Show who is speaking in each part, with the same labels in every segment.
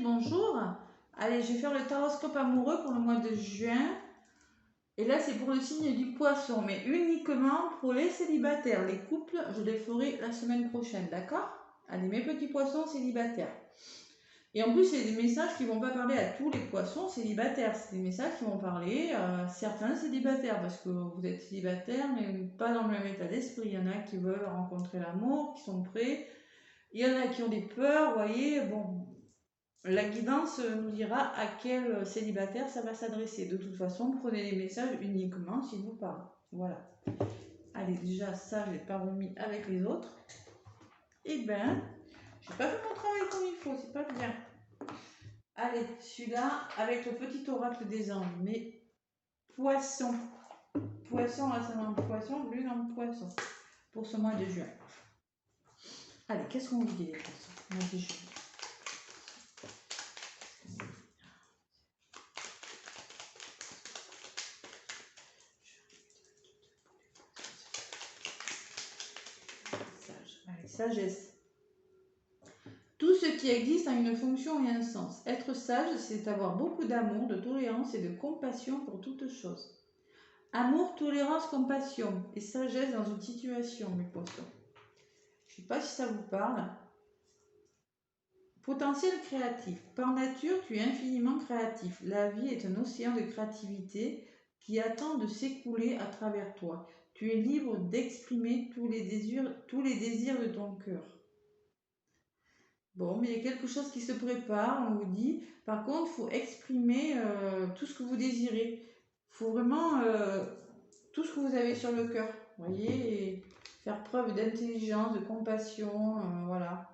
Speaker 1: bonjour. Allez, je vais faire le taroscope amoureux pour le mois de juin. Et là, c'est pour le signe du poisson, mais uniquement pour les célibataires. Les couples, je les ferai la semaine prochaine, d'accord? Allez, mes petits poissons célibataires. Et en plus, c'est des messages qui ne vont pas parler à tous les poissons célibataires. C'est des messages qui vont parler à certains célibataires, parce que vous êtes célibataire, mais pas dans le même état d'esprit. Il y en a qui veulent rencontrer l'amour, qui sont prêts. Il y en a qui ont des peurs, vous voyez, bon. La guidance nous dira à quel célibataire ça va s'adresser. De toute façon, prenez les messages uniquement s'ils vous parlent. Voilà. Allez, déjà, ça, je ne l'ai pas remis avec les autres. Eh ben, j'ai pas fait mon travail comme il faut, c'est pas bien. Allez, celui-là, avec le petit oracle des anges. Mais poisson. Poisson, ascendant poisson, lune en poisson. Pour ce mois de juin. Allez, qu'est-ce qu'on vous dit les poissons? Mois de juin. Allez, sagesse. Tout ce qui existe a une fonction et un sens. Être sage, c'est avoir beaucoup d'amour, de tolérance et de compassion pour toute chose. Amour, tolérance, compassion et sagesse dans une situation, mes poissons. Je ne sais pas si ça vous parle. Potentiel créatif. Par nature, tu es infiniment créatif. La vie est un océan de créativité qui attend de s'écouler à travers toi. Tu es libre d'exprimer tous les désirs de ton cœur. Bon, mais il y a quelque chose qui se prépare, on vous dit. Par contre, il faut exprimer tout ce que vous désirez. Il faut vraiment tout ce que vous avez sur le cœur. Vous voyez, et faire preuve d'intelligence, de compassion, voilà.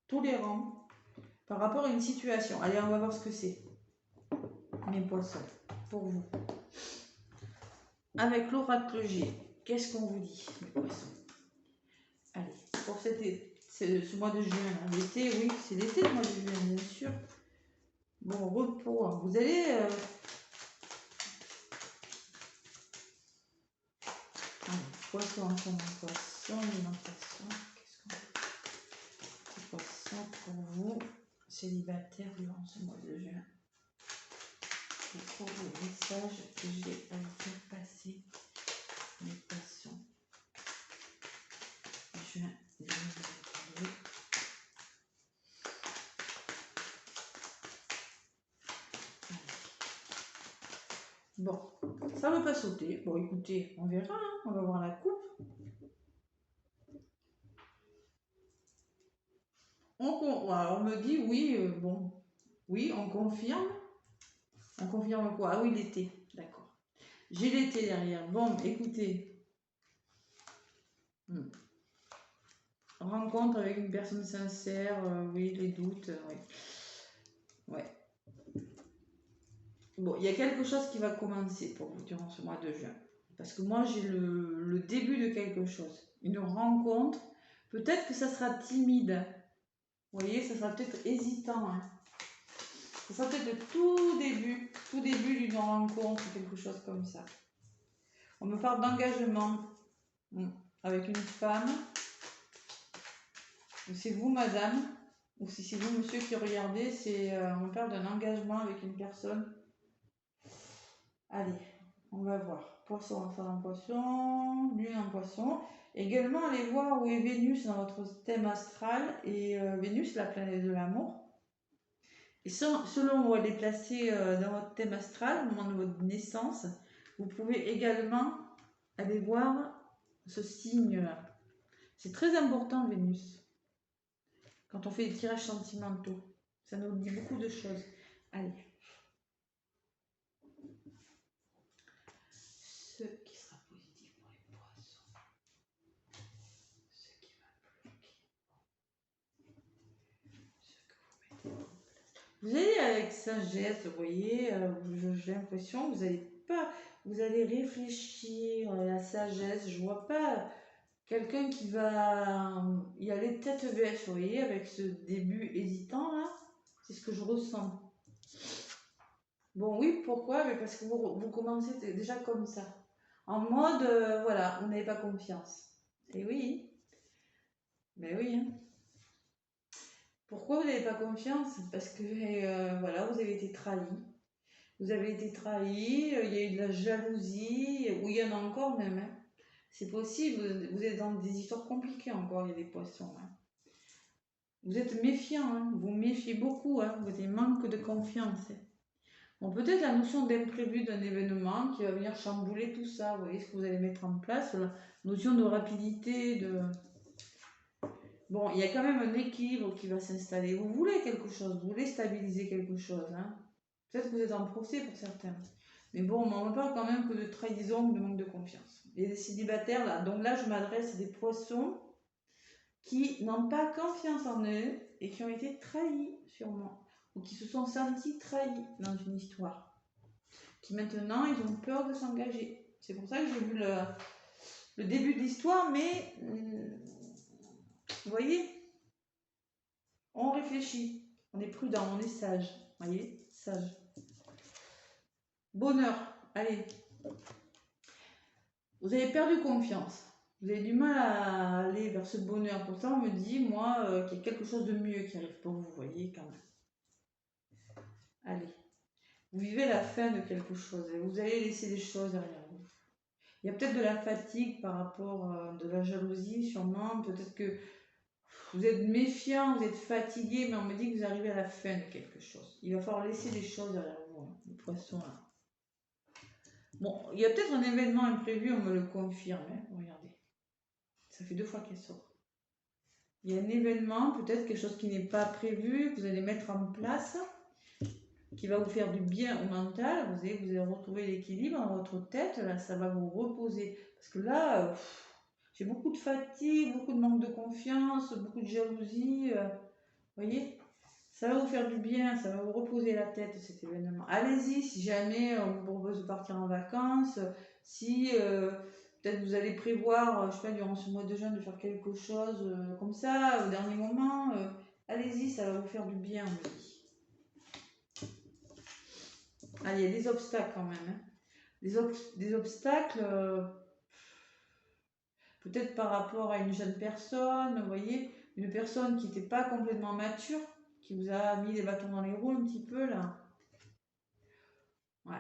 Speaker 1: Tolérant par rapport à une situation. Allez, on va voir ce que c'est. Mes poissons, pour vous. Avec l'oracle G, qu'est-ce qu'on vous dit, mes poissons? Allez, pour ce mois de juin, l'été, oui, c'est l'été le mois de juin, bien sûr. Bon, repos, vous allez... Poisson, poisson, alimentation, qu'est-ce qu'on fait? Poisson pour vous, célibataire durant ce mois de juin. Et pour vos messages que j'ai à vous faire passer, mes poissons. Juin 2022. Bon, ça ne va pas sauter. Bon, écoutez, on verra, hein. On va voir la coupe. On me dit oui, bon, oui, on confirme. On confirme quoi? Ah oui, l'été, d'accord. J'ai l'été derrière. Bon, écoutez. Rencontre avec une personne sincère, oui, les doutes, oui. Ouais. Bon, il y a quelque chose qui va commencer pour vous durant ce mois de juin. Parce que moi, j'ai le début de quelque chose. Une rencontre. Peut-être que ça sera timide. Vous voyez, ça sera peut-être hésitant. Hein. Ça sera peut-être le tout début d'une rencontre, quelque chose comme ça. On me parle d'engagement avec une femme. Ou c'est vous, madame, ou si c'est vous, monsieur, qui regardez, on me parle d'un engagement avec une personne. Allez, on va voir. Poisson, enfant en poisson, lune en poisson. Également, allez voir où est Vénus dans votre thème astral. Et Vénus, la planète de l'amour. Et selon où elle est placée dans votre thème astral, au moment de votre naissance, vous pouvez également aller voir ce signe-là. C'est très important, Vénus. Quand on fait des tirages sentimentaux, ça nous dit beaucoup de choses. Allez. Ce qui sera positif pour les poissons. Ce qui va bloquer. Ce que vous mettez en place. Vous allez avec sagesse, vous voyez, j'ai l'impression que vous allez réfléchir à la sagesse. Je vois pas quelqu'un qui va y aller tête baisse, vous voyez, avec ce début hésitant là. C'est ce que je ressens. Bon, oui, pourquoi? Mais parce que vous commencez déjà comme ça. En mode, voilà, vous n'avez pas confiance. Et oui. Mais oui. Hein. Pourquoi vous n'avez pas confiance? Parce que voilà, vous avez été trahi. Vous avez été trahi, il y a eu de la jalousie, ou il y en a encore même, hein. C'est possible, vous êtes dans des histoires compliquées encore, il y a des poissons, hein. Vous êtes méfiant, hein. Vous méfiez beaucoup, hein. Vous avez manque de confiance, hein. Bon, peut-être la notion d'imprévu d'un événement qui va venir chambouler tout ça, vous voyez ce que vous allez mettre en place, la notion de rapidité, de... Bon, il y a quand même un équilibre qui va s'installer. Vous voulez quelque chose, vous voulez stabiliser quelque chose, hein. Peut-être que vous êtes en procès pour certains. Mais bon, on ne parle quand même que de trahison ou de manque de confiance. Et les célibataires, là, donc là, je m'adresse à des poissons qui n'ont pas confiance en eux et qui ont été trahis, sûrement, ou qui se sont sentis trahis dans une histoire, qui maintenant, ils ont peur de s'engager. C'est pour ça que j'ai vu le début de l'histoire, mais vous voyez, on réfléchit, on est prudent, on est sage, vous voyez, sage. Bonheur, allez. Vous avez perdu confiance. Vous avez du mal à aller vers ce bonheur. Pourtant, on me dit, moi, qu'il y a quelque chose de mieux qui arrive pour vous, vous voyez, quand même. Allez. Vous vivez la fin de quelque chose et vous allez laisser des choses derrière vous. Il y a peut-être de la fatigue par rapport à de la jalousie, sûrement. Peut-être que vous êtes méfiant, vous êtes fatigué, mais on me dit que vous arrivez à la fin de quelque chose. Il va falloir laisser des choses derrière vous, hein, les poissons, là. Bon, il y a peut-être un événement imprévu, on me le confirme, hein. Regardez. Ça fait 2 fois qu'elle sort. Il y a un événement, peut-être quelque chose qui n'est pas prévu, que vous allez mettre en place, qui va vous faire du bien au mental. Vous allez retrouver l'équilibre dans votre tête, là, ça va vous reposer. Parce que là, j'ai beaucoup de fatigue, beaucoup de manque de confiance, beaucoup de jalousie. Vous voyez, ça va vous faire du bien, ça va vous reposer la tête, cet événement. Allez-y, si jamais on vous propose de partir en vacances, si peut-être vous allez prévoir, je sais pas, durant ce mois de juin, de faire quelque chose comme ça, au dernier moment, allez-y, ça va vous faire du bien, on me dit. Ah, il y a des obstacles quand même, hein. Des obstacles, peut-être par rapport à une jeune personne, vous voyez, une personne qui n'était pas complètement mature, qui vous a mis les bâtons dans les roues un petit peu là. Ouais.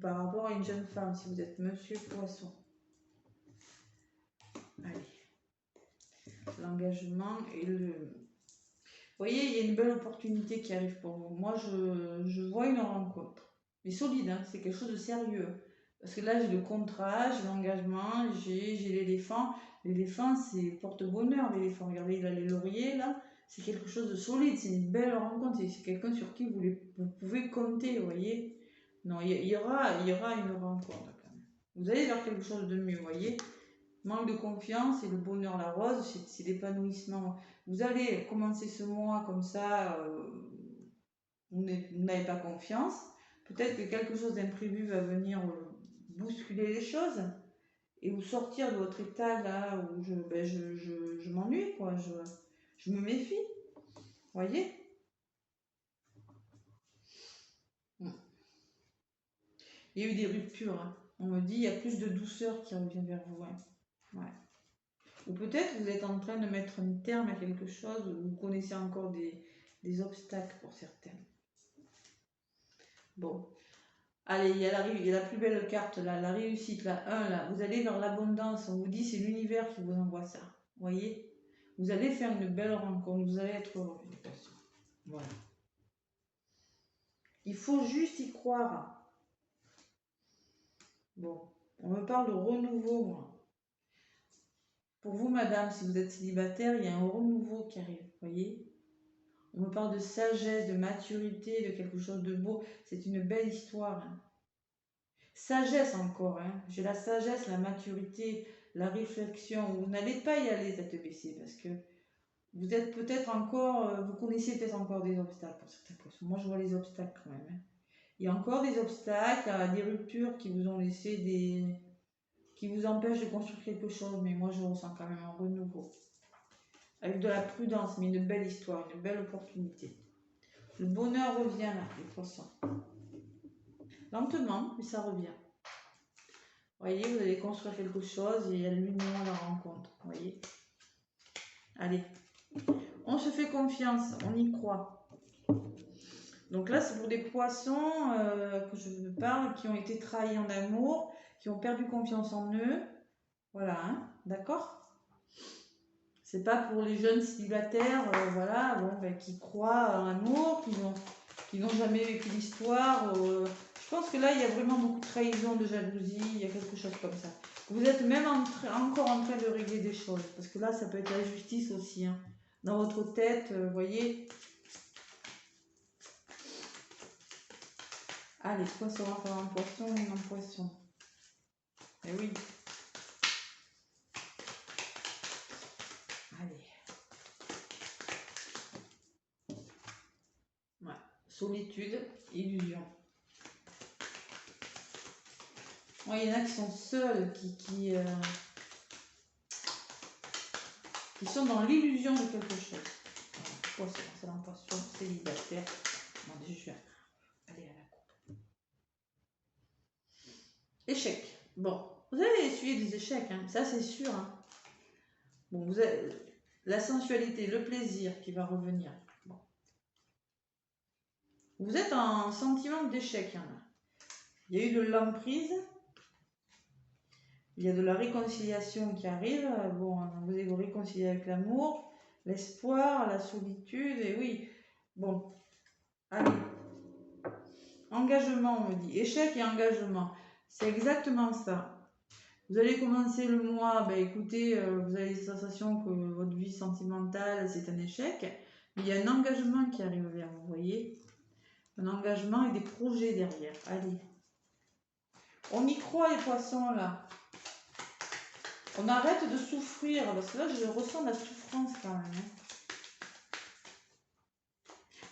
Speaker 1: Par rapport à une jeune femme, si vous êtes monsieur poisson. Allez. L'engagement et le... Vous voyez, il y a une belle opportunité qui arrive pour vous. Moi, je vois une rencontre. Mais solide, hein, c'est quelque chose de sérieux. Parce que là, j'ai le contrat, j'ai l'engagement, j'ai l'éléphant. L'éléphant, c'est porte-bonheur, l'éléphant. Regardez, il a les lauriers, là. C'est quelque chose de solide, c'est une belle rencontre. C'est quelqu'un sur qui vous pouvez compter, vous voyez. Non, il y aura une rencontre quand même. Vous allez vers quelque chose de mieux, vous voyez. Manque de confiance et le bonheur la rose, c'est l'épanouissement. Vous allez commencer ce mois comme ça, vous n'avez pas confiance. Peut-être que quelque chose d'imprévu va venir bousculer les choses et vous sortir de votre état là où je m'ennuie, quoi. Je me méfie. Vous voyez? Il y a eu des ruptures, hein. On me dit il y a plus de douceur qui revient vers vous, hein. Ouais. Ou peut-être vous êtes en train de mettre un terme à quelque chose, ou vous connaissez encore des obstacles pour certains. Bon. Allez, il y a la plus belle carte là, la réussite, la 1 là. Vous allez vers l'abondance, on vous dit c'est l'univers qui vous envoie ça. Vous voyez? Vous allez faire une belle rencontre, vous allez être heureux. Voilà. Il faut juste y croire. Bon, on me parle de renouveau, moi. Pour vous, madame, si vous êtes célibataire, il y a un renouveau qui arrive, vous voyez? On me parle de sagesse, de maturité, de quelque chose de beau. C'est une belle histoire, hein. Sagesse encore, hein. J'ai la sagesse, la maturité, la réflexion. Vous n'allez pas y aller tête baissée parce que vous êtes peut-être encore, vous connaissez peut-être encore des obstacles pour certaines personnes. Moi, je vois les obstacles quand même, hein. Il y a encore des obstacles, des ruptures qui vous ont laissé qui vous empêchent de construire quelque chose, mais moi, je ressens quand même un renouveau. Avec de la prudence, mais une belle histoire, une belle opportunité. Le bonheur revient là, les poissons. Lentement, mais ça revient. Vous voyez, vous allez construire quelque chose et il y a l'union, la rencontre. Vous voyez? Allez. On se fait confiance, on y croit. Donc là, c'est pour des poissons que je parle, qui ont été trahis en amour, qui ont perdu confiance en eux. Voilà, hein, d'accord? C'est pas pour les jeunes célibataires, voilà, bon, ben, qui croient en l'amour, qui n'ont jamais vécu l'histoire. Je pense que là, il y a vraiment beaucoup de trahison, de jalousie, il y a quelque chose comme ça. Vous êtes même encore en train de régler des choses, parce que là, ça peut être la justice aussi, hein. Dans votre tête, vous voyez. Allez, poisson, on va faire un poisson et un poisson. Eh oui. Allez. Ouais. Solitude, illusion. Ouais, il y en a qui sont seuls, qui sont dans l'illusion de quelque chose. Voilà. Poisson, c'est l'impression célibataire. Non, des juin. Allez à la coupe. Échec. Bon, vous allez essuyer des échecs, hein. Ça c'est sûr, hein. Bon, vous avez la sensualité, le plaisir qui va revenir. Bon. Vous êtes en sentiment d'échec, hein. Il y a eu de l'emprise. Il y a de la réconciliation qui arrive. Bon, vous allez vous réconcilier avec l'amour, l'espoir, la solitude, et oui. Bon, allez. Engagement, on me dit. Échec et engagement. C'est exactement ça. Vous allez commencer le mois, ben écoutez, vous avez la sensation que votre vie sentimentale, c'est un échec. Mais il y a un engagement qui arrive vers vous, vous voyez. Un engagement et des projets derrière. Allez. On y croit, les poissons, là. On arrête de souffrir, parce que là, je ressens la souffrance quand même.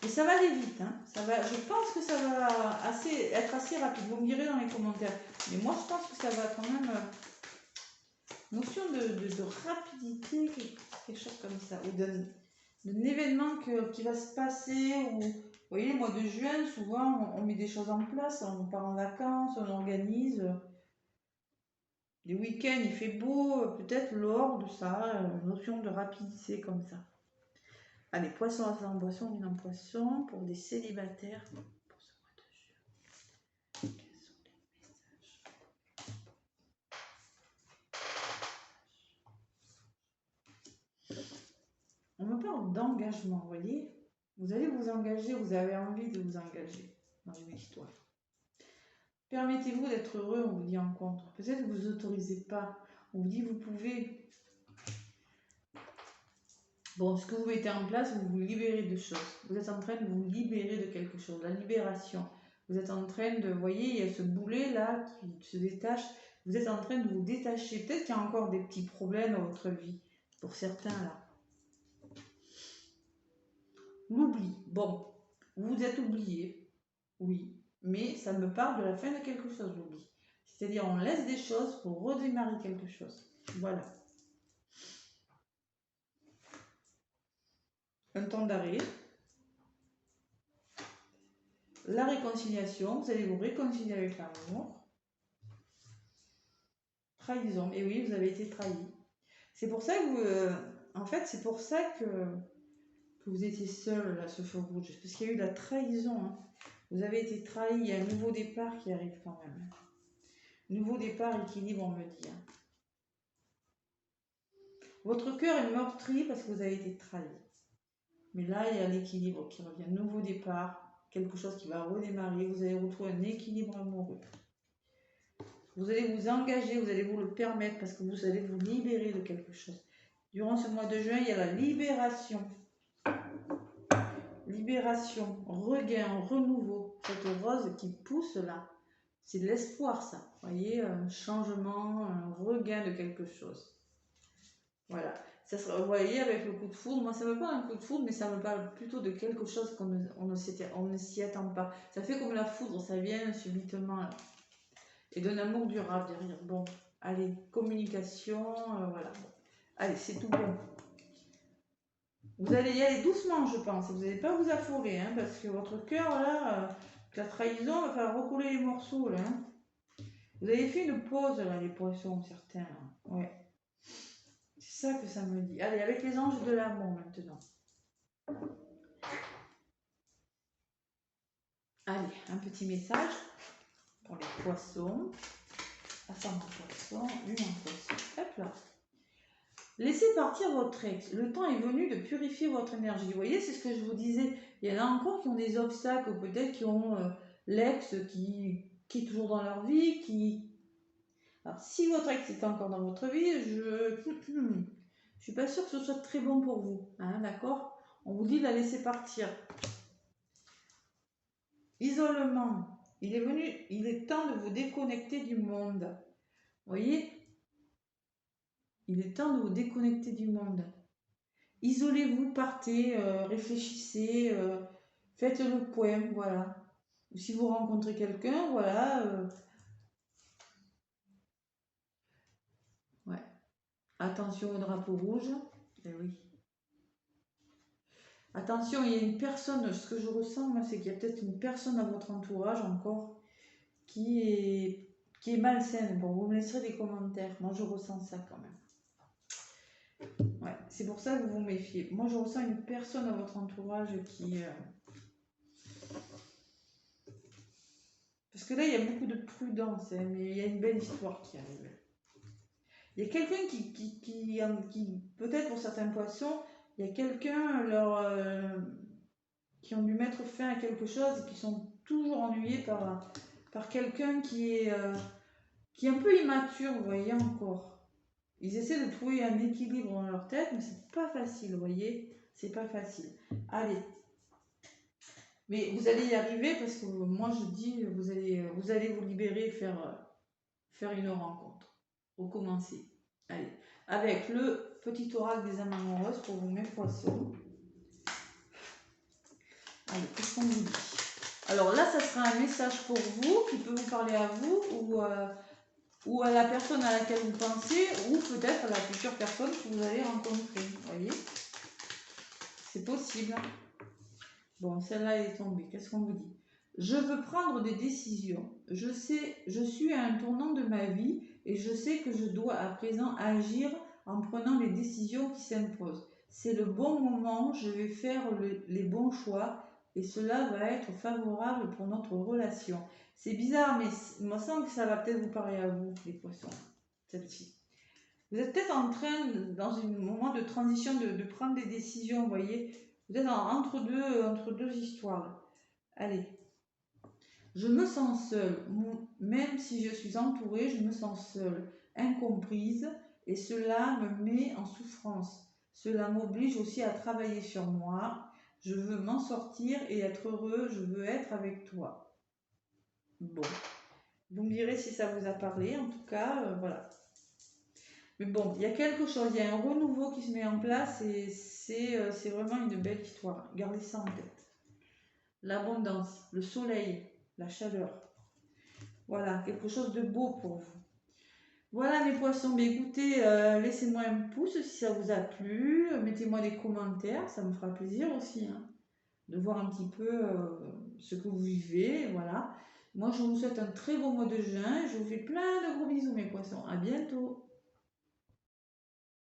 Speaker 1: Et ça va aller vite, hein. Je pense que ça va être assez rapide. Vous me direz dans les commentaires. Mais moi, je pense que ça va quand même... notion de rapidité, quelque chose comme ça. Ou d'un événement qui va se passer. Ou, vous voyez, le mois de juin, souvent, on met des choses en place. On part en vacances, on organise... Les week-ends, il fait beau, peut-être lors de ça, notion de rapidité comme ça. Allez, poisson en poisson, mine en poisson, pour des célibataires. Pour ce mois de juin. Quels sont les messages? On me parle d'engagement, vous voyez. Vous allez vous engager, vous avez envie de vous engager dans une histoire. Permettez-vous d'être heureux, on vous dit en contre. Peut-être que vous vous autorisez pas. On vous dit vous pouvez. Bon, ce que vous mettez en place, vous vous libérez de choses. Vous êtes en train de vous libérer de quelque chose, la libération. Vous êtes en train de, vous voyez, il y a ce boulet là qui se détache. Vous êtes en train de vous détacher. Peut-être qu'il y a encore des petits problèmes dans votre vie, pour certains là. L'oubli. Bon, vous êtes oublié, oui, mais ça me parle de la fin de quelque chose, l'oubli. C'est-à-dire, on laisse des choses pour redémarrer quelque chose. Voilà. Un temps d'arrêt. La réconciliation, vous allez vous réconcilier avec l'amour. Trahison, et oui, vous avez été trahi. C'est pour ça que vous, en fait, c'est pour ça que vous étiez seul là, ce feu rouge, parce qu'il y a eu de la trahison, hein. Vous avez été trahi, il y a un nouveau départ qui arrive quand même. Nouveau départ, équilibre, on me dit. Hein. Votre cœur est meurtri parce que vous avez été trahi. Mais là, il y a l'équilibre qui revient. Nouveau départ, quelque chose qui va redémarrer. Vous allez retrouver un équilibre amoureux. Vous allez vous engager, vous allez vous le permettre parce que vous allez vous libérer de quelque chose. Durant ce mois de juin, il y a la libération. Libération, regain, renouveau. Cette rose qui pousse là, c'est de l'espoir ça. Vous voyez, un changement, un regain de quelque chose. Voilà. Ça sera, vous voyez, avec le coup de foudre, moi ça me parle un coup de foudre, mais ça me parle plutôt de quelque chose qu'on ne s'y attend pas. Ça fait comme la foudre, ça vient subitement là. Et d'un amour durable derrière. Bon, allez, communication, voilà. Bon. Allez, c'est tout bon. Vous allez y aller doucement, je pense. Vous n'allez pas vous affoler, hein, parce que votre cœur, là, la trahison, va faire recoller les morceaux, là. Hein. Vous avez fait une pause, là, les poissons, certains, là. Ouais. C'est ça que ça me dit. Allez, avec les anges de l'amour maintenant. Allez, un petit message pour les poissons. Ascendant poisson, lune en poisson. Hop là. Laissez partir votre ex. Le temps est venu de purifier votre énergie. Vous voyez, c'est ce que je vous disais. Il y en a encore qui ont des obstacles, peut-être qui ont l'ex qui est toujours dans leur vie. Alors, si votre ex est encore dans votre vie, je suis pas sûre que ce soit très bon pour vous. Hein, d'accord? On vous dit de la laisser partir. Isolement. Il est temps de vous déconnecter du monde. Vous voyez? Il est temps de vous déconnecter du monde. Isolez-vous, partez, réfléchissez, faites le point, voilà. Ou si vous rencontrez quelqu'un, voilà. Ouais. Attention au drapeau rouge. Eh oui. Attention, il y a une personne, ce que je ressens, moi, c'est qu'il y a peut-être une personne à votre entourage encore qui est malsaine. Bon, vous me laisserez des commentaires. Moi, je ressens ça quand même. Ouais, c'est pour ça que vous vous méfiez. Moi, je ressens une personne à votre entourage qui... Parce que là, il y a beaucoup de prudence, hein, mais il y a une belle histoire qui arrive. Il y a quelqu'un qui peut-être pour certains poissons, il y a quelqu'un qui ont dû mettre fin à quelque chose et qui sont toujours ennuyés par quelqu'un qui est un peu immature, vous voyez, encore. Ils essaient de trouver un équilibre dans leur tête, mais c'est pas facile, vous voyez, c'est pas facile. Allez. Mais vous allez y arriver parce que moi je dis, vous allez vous libérer et faire une rencontre. Recommencer. Allez. Avec le petit oracle des âmes amoureuses pour vous, mes poissons. Allez, qu'est-ce qu'on vous dit? Alors là, ça sera un message pour vous qui peut vous parler à vous ou à la personne à laquelle vous pensez ou peut-être à la future personne que vous allez rencontrer. Vous voyez? C'est possible. Bon, celle-là est tombée. Qu'est-ce qu'on vous dit? Je veux prendre des décisions. Je suis à un tournant de ma vie et je sais que je dois à présent agir en prenant les décisions qui s'imposent. C'est le bon moment, je vais faire les bons choix et cela va être favorable pour notre relation. C'est bizarre, mais il me semble que ça va peut-être vous parler à vous, les poissons, celle-ci. Vous êtes peut-être en train, dans un moment de transition, de prendre des décisions, vous voyez. Vous êtes entre deux histoires. Allez. Je me sens seule. Même si je suis entourée, je me sens seule, incomprise, et cela me met en souffrance. Cela m'oblige aussi à travailler sur moi. Je veux m'en sortir et être heureux. Je veux être avec toi. Bon. Vous me direz si ça vous a parlé. En tout cas, voilà. Mais bon, il y a quelque chose, il y a un renouveau qui se met en place et c'est vraiment une belle histoire. Gardez ça en tête. L'abondance, le soleil, la chaleur. Voilà, quelque chose de beau pour vous. Voilà mes poissons, mais écoutez, laissez-moi un pouce si ça vous a plu. Mettez-moi des commentaires, ça me fera plaisir aussi hein, de voir un petit peu ce que vous vivez. Voilà. Moi, je vous souhaite un très beau mois de juin. Je vous fais plein de gros bisous mes poissons. À bientôt.